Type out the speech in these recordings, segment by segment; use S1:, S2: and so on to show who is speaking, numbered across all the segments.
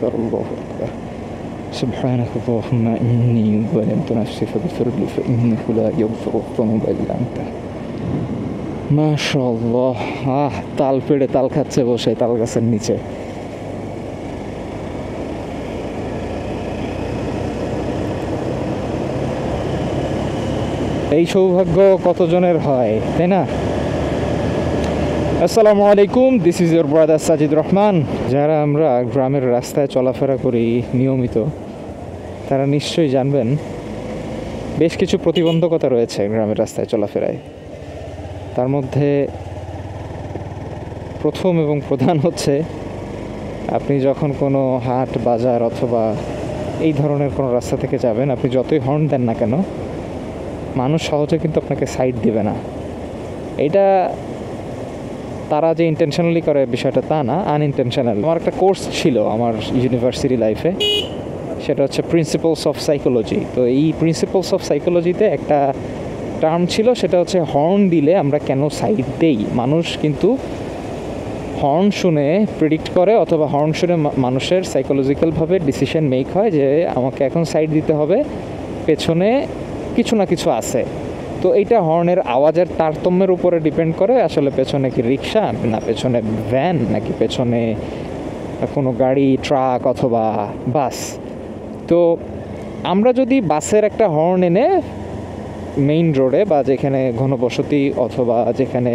S1: আকবার, আল্লাহু আকবার। সুবহানাকা আল্লাহুম্মা ইন্নী যালামতু নাফসি ফাগফির লি ফাইন্নাহু লা ইয়াগফিরু যুনুবা ইল্লা আনতা। মাশাআল্লাহ, তাল পেড়ে তাল খাচ্ছে বসে তাল গাছের নিচে। এই সৌভাগ্য কতজনের হয়, তাই না? আসসালামু আলাইকুম, this is your brother Sajid Rahman. যারা আমরা গ্রামের রাস্তায় চলাফেরা করি নিয়মিত, তারা নিশ্চয়ই জানবেন বেশ কিছু প্রতিবন্ধকতা রয়েছে গ্রামের রাস্তায় চলাফেরায়। তার মধ্যে প্রথম এবং প্রধান হচ্ছে, আপনি যখন কোনো হাট বাজার অথবা এই ধরনের কোনো রাস্তা থেকে যাবেন, আপনি যতই হর্ন দেন না কেন, মানুষ সহজে কিন্তু আপনাকে সাইড দেবে না। এটা তারা যে ইন্টেনশনালি করে বিষয়টা তা না, আনইনটেনশনাল। আমার একটা কোর্স ছিল আমার ইউনিভার্সিটি লাইফে, সেটা হচ্ছে প্রিন্সিপালস অফ সাইকোলজি। তো এই প্রিন্সিপালস অফ সাইকোলজিতে একটা টার্ম ছিল, সেটা হচ্ছে হর্ন দিলে আমরা কেন সাইড দেই। মানুষ কিন্তু হর্ন শুনে প্রেডিক্ট করে, অথবা হর্ন শুনে মানুষের সাইকোলজিক্যালভাবে ডিসিশন মেক হয় যে আমাকে এখন সাইড দিতে হবে, পেছনে কিছু না কিছু আছে। তো এইটা হর্নের আওয়াজের তারতম্যের উপরে ডিপেন্ড করে, আসলে পেছনে কি রিক্সা না পেছনে ভ্যান নাকি পেছনে কোনো গাড়ি, ট্রাক অথবা বাস। তো আমরা যদি বাসের একটা হর্ন এনে মেইন রোডে বা যেখানে ঘনবসতি অথবা যেখানে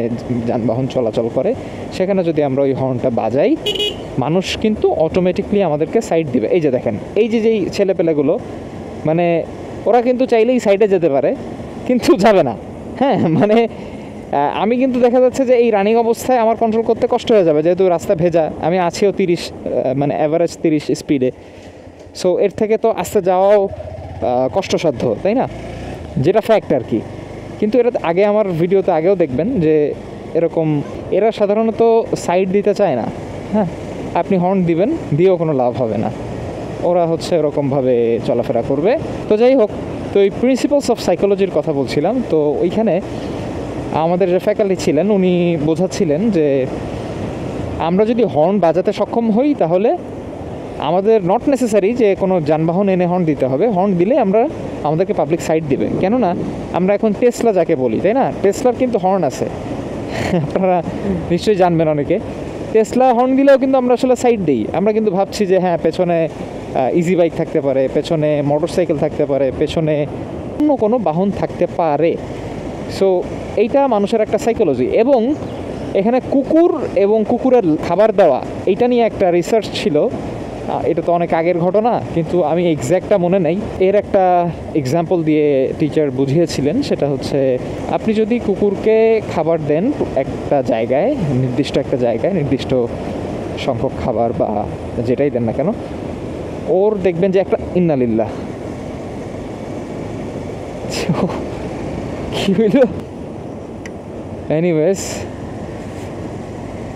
S1: যানবাহন চলাচল করে, সেখানে যদি আমরা ওই হর্নটা বাজাই, মানুষ কিন্তু অটোমেটিকলি আমাদেরকে সাইড দিবে। এই যে দেখেন, এই যে যেই ছেলেপেলেগুলো, মানে ওরা কিন্তু চাইলেই সাইডে যেতে পারে, কিন্তু যাবে না। হ্যাঁ, মানে আমি কিন্তু দেখা যাচ্ছে যে এই রানিং অবস্থায় আমার কন্ট্রোল করতে কষ্ট হয়ে যাবে, যেহেতু রাস্তা ভেজা, আমি আছিও 30, মানে অ্যাভারেজ 30 স্পিডে। সো এর থেকে তো আস্তে যাওয়াও কষ্টসাধ্য, তাই না? যেটা ফ্যাক্ট আর কি। কিন্তু এটা আগে আমার ভিডিওতে আগেও দেখবেন যে এরকম এরা সাধারণত সাইড দিতে চায় না। হ্যাঁ, আপনি হর্ন দিবেন, দিয়েও কোনো লাভ হবে না, ওরা হচ্ছে এরকমভাবে চলাফেরা করবে। তো যাই হোক, তো এই প্রিন্সিপালস অফ সাইকোলজির কথা বলছিলাম। তো ওইখানে আমাদের যে ফ্যাকাল্টি ছিলেন, উনি বোঝাচ্ছিলেন যে আমরা যদি হর্ন বাজাতে সক্ষম হই, তাহলে আমাদের নট নেসেসারি যে কোনো যানবাহন এনে হর্ন দিতে হবে। হর্ন দিলে আমাদেরকে পাবলিক সাইড দিবে। কেননা আমরা এখন টেসলা যাকে বলি, তাই না? টেসলার কিন্তু হর্ন আছে, আপনারা নিশ্চয়ই জানবেন অনেকে। টেসলা হর্ন দিলেও কিন্তু আমরা আসলে সাইড দিই। আমরা কিন্তু ভাবছি যে হ্যাঁ, পেছনে ইজি বাইক থাকতে পারে, পেছনে মোটর সাইকেল থাকতে পারে, পেছনে অন্য কোনো বাহন থাকতে পারে। সো এইটা মানুষের একটা সাইকোলজি। এবং এখানে কুকুর এবং কুকুরের খাবার দেওয়া, এইটা নিয়ে একটা রিসার্চ ছিল। এটা তো অনেক আগের ঘটনা, কিন্তু আমি এক্স্যাক্টটা মনে নেই। এর একটা এক্সাম্পল দিয়ে টিচার বুঝিয়েছিলেন, সেটা হচ্ছে আপনি যদি কুকুরকে খাবার দেন একটা জায়গায়, নির্দিষ্ট একটা জায়গায় নির্দিষ্ট সংখ্যক খাবার বা যেটাই দেন না কেন, ওর দেখবেন যে একটা ইন্নালিল্লাহ, কি হইল, এনিওয়েজ,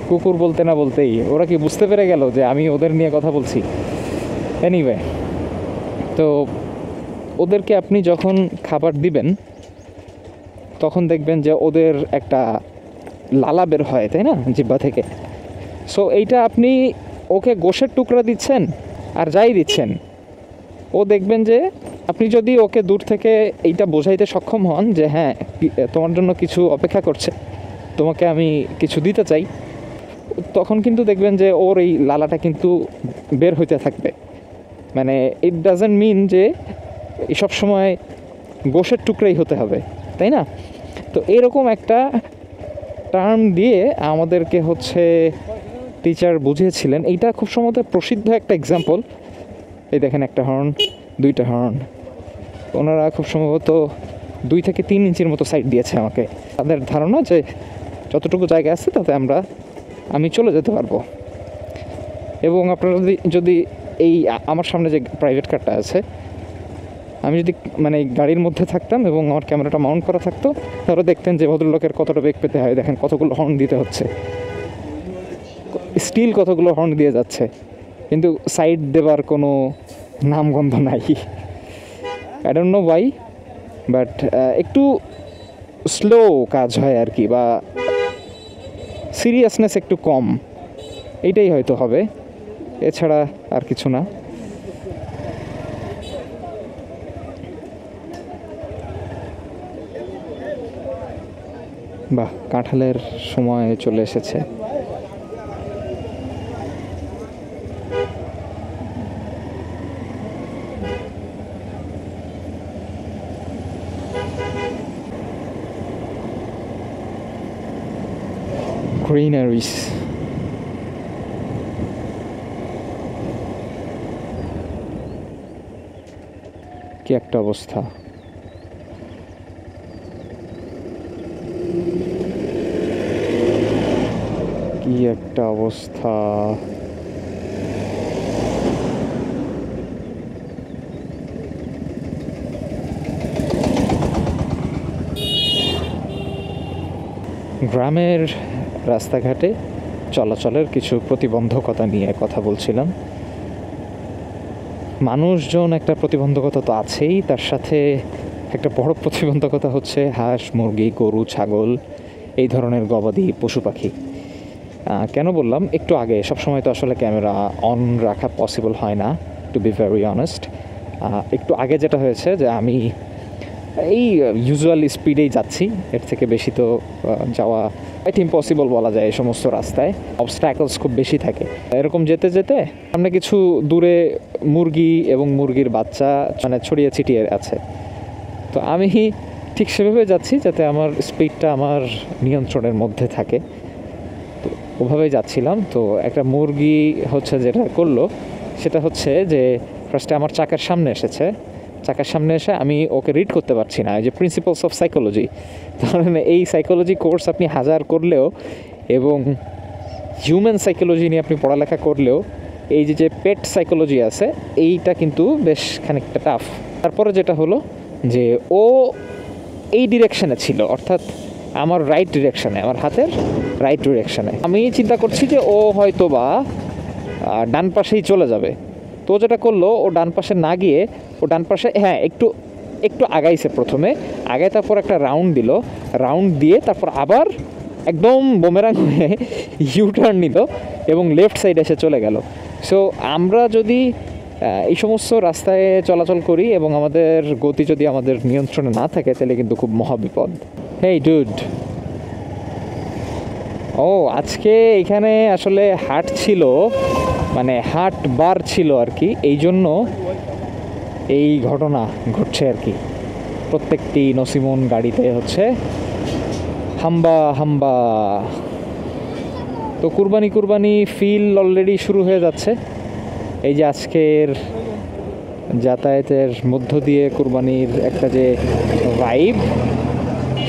S1: কুকুর বলতে না বলতেই ওরা কি বুঝতে পেরে গেল যে আমি ওদের নিয়ে কথা বলছি। এনিওয়ে, তো ওদেরকে আপনি যখন খাবার দিবেন, তখন দেখবেন যে ওদের একটা লালা বের হয়, তাই না, জিহ্বা থেকে। সো এইটা আপনি ওকে গোশের টুকরা দিচ্ছেন আর যাই দিচ্ছেন, ও দেখবেন যে আপনি যদি ওকে দূর থেকে এইটা বোঝাইতে সক্ষম হন যে হ্যাঁ, তোমার জন্য কিছু অপেক্ষা করছে, তোমাকে আমি কিছু দিতে চাই, তখন কিন্তু দেখবেন যে ওর এই লালাটা কিন্তু বের হইতে থাকবে। মানে ইট ডাজন্ট মিন যে সব সময় গোশের টুকরাই হতে হবে, তাই না? তো এরকম একটা টার্ম দিয়ে আমাদেরকে হচ্ছে টিচার বুঝিয়েছিলেন। এইটা খুব সম্ভবত প্রসিদ্ধ একটা এক্সাম্পল। এই দেখেন, একটা হর্ন, দুইটা হর্ন, ওনারা খুব সম্ভবত 2 থেকে 3 ইঞ্চির মতো সাইড দিয়েছে আমাকে। তাদের ধারণা যে যতটুকু জায়গা আছে তাতে আমি চলে যেতে পারবো। এবং আপনারা যদি এই আমার সামনে যে প্রাইভেট কারটা আছে, আমি যদি মানে গাড়ির মধ্যে থাকতাম এবং আমার ক্যামেরাটা মাউন্ট করা থাকতো, তাহলে দেখতেন যে ভদ্রলোকের কতটা বেগ পেতে হয়। দেখেন কতগুলো হর্ন দিতে হচ্ছে, স্টিল কতগুলো হর্ন দিয়ে যাচ্ছে, কিন্তু সাইড দেবার কোনো নামগন্ধ নাই। I don't know Y, but একটু স্লো কাজ হয় আর কি, বা সিরিয়াসনেস একটু কম, এইটাই হয়তো হবে। এছাড়া আর কিছু না। বাহ, কাঁঠালের সময় চলে এসেছে। গ্রিনারিস, কি একটা অবস্থা। কি একটা অবস্থা। গ্রামের রাস্তাঘাটে চলাচলের কিছু প্রতিবন্ধকতা নিয়ে কথা বলছিলাম। মানুষজন একটা প্রতিবন্ধকতা তো আছেই, তার সাথে একটা বড় প্রতিবন্ধকতা হচ্ছে হাঁস, মুরগি, গরু, ছাগল, এই ধরনের গবাদি পশু পাখি। কেন বললাম, একটু আগে, সবসময় তো আসলে ক্যামেরা অন রাখা পসিবল হয় না, টু বি ভেরি অনেস্ট। একটু আগে যেটা হয়েছে যে আমি এই ইউজুয়াল স্পিডেই যাচ্ছি, এর থেকে বেশি তো যাওয়া ইট ইম্পসিবল বলা যায়। এই সমস্ত রাস্তায় অবস্ট্যাকলস খুব বেশি থাকে। এরকম যেতে যেতে সামনে কিছু দূরে মুরগি এবং মুরগির বাচ্চা মানে ছড়িয়ে ছিটিয়ে আছে। তো আমি ঠিক সেভাবে যাচ্ছি যাতে আমার স্পিডটা আমার নিয়ন্ত্রণের মধ্যে থাকে। তো ওভাবেই যাচ্ছিলাম। তো একটা মুরগি হচ্ছে যেটা করলো সেটা হচ্ছে যে ফার্স্টে আমার চাকার সামনে এসেছে। চাকার সামনে এসে আমি ওকে রিড করতে পারছি না, এই যে প্রিন্সিপালস অফ সাইকোলজি। তাহলে এই সাইকোলজি কোর্স আপনি হাজার করলেও এবং হিউম্যান সাইকোলজি নিয়ে আপনি পড়ালেখা করলেও এই যে পেট সাইকোলজি আছে, এইটা কিন্তু বেশ খানিকটা টাফ। তারপরে যেটা হলো যে ও এই ডিরেকশানে ছিল, অর্থাৎ আমার রাইট ডিরেকশানে, আমার হাতের রাইট ডিরেকশানে। আমি চিন্তা করছি যে ও হয়তো বা ডান পাশেই চলে যাবে। তো যেটা করলো, ও ডান পাশে না গিয়ে ও ডান পাশে একটু একটু আগাইছে। প্রথমে আগায়, তারপর একটা রাউন্ড দিল, রাউন্ড দিয়ে তারপর আবার একদম বোমেরাং হয়ে ইউটার্ন নিল এবং লেফট সাইডে এসে চলে গেল। সো আমরা যদি এই সমস্ত রাস্তায় চলাচল করি এবং আমাদের গতি যদি আমাদের নিয়ন্ত্রণে না থাকে, তাহলে কিন্তু খুব মহাবিপদ। হেই ডুড, ও আজকে এখানে আসলে হাট ছিল, মানে হাট বার ছিল আর কি, এই জন্য এই ঘটনা ঘটছে আর কি। প্রত্যেকটি নসিমন গাড়িতে হচ্ছে হাম্বা হাম্বা। তো কুরবানি ফিল অলরেডি শুরু হয়ে যাচ্ছে। এই যে আজকের যাতায়াতের মধ্য দিয়ে কুরবানির একটা যে ভাইব,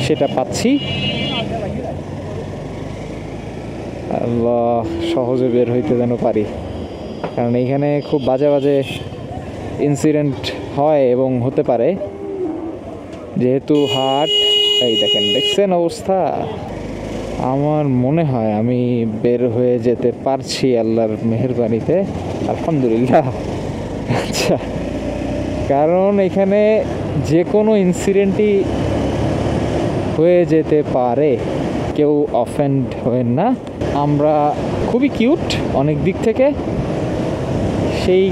S1: সেটা পাচ্ছি। আল্লাহ, সহজে বের হইতে যেন পারি, কারণ এইখানে খুব বাজে বাজে ইনসিডেন্ট হয় এবং হতে পারে, যেহেতু হাট। এই দেখছেন অবস্থা। আমার মনে হয় আমি বের হয়ে যেতে পারছি আল্লাহর মেহেরবানিতে, আলহামদুলিল্লাহ। আচ্ছা, কারণ এখানে যে কোনো ইনসিডেন্টই হয়ে যেতে পারে, কেউ অফেন্ড হবেন না। আমরা খুবই কিউট অনেক দিক থেকে, সেই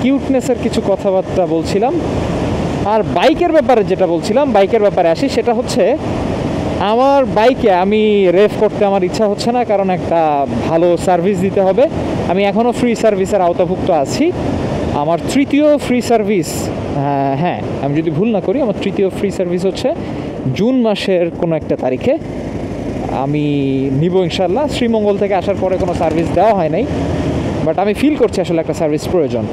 S1: কিউটনেসের কিছু কথাবার্তা বলছিলাম। আর বাইকের ব্যাপারে যেটা বলছিলাম, বাইকের ব্যাপারে আসি। সেটা হচ্ছে আমার বাইকে আমি রেভ করতে আমার ইচ্ছা হচ্ছে না, কারণ একটা ভালো সার্ভিস দিতে হবে। আমি এখনও ফ্রি সার্ভিসের আওতাভুক্ত আছি। আমার তৃতীয় ফ্রি সার্ভিস, হ্যাঁ আমি যদি ভুল না করি, আমার তৃতীয় ফ্রি সার্ভিস হচ্ছে জুন মাসের কোনো একটা তারিখে আমি নিব ইনশাল্লাহ। শ্রীমঙ্গল থেকে আসার পরে কোনো সার্ভিস দেওয়া হয় নাই, বাট আমি ফিল করছি আসলে একটা সার্ভিস প্রয়োজন।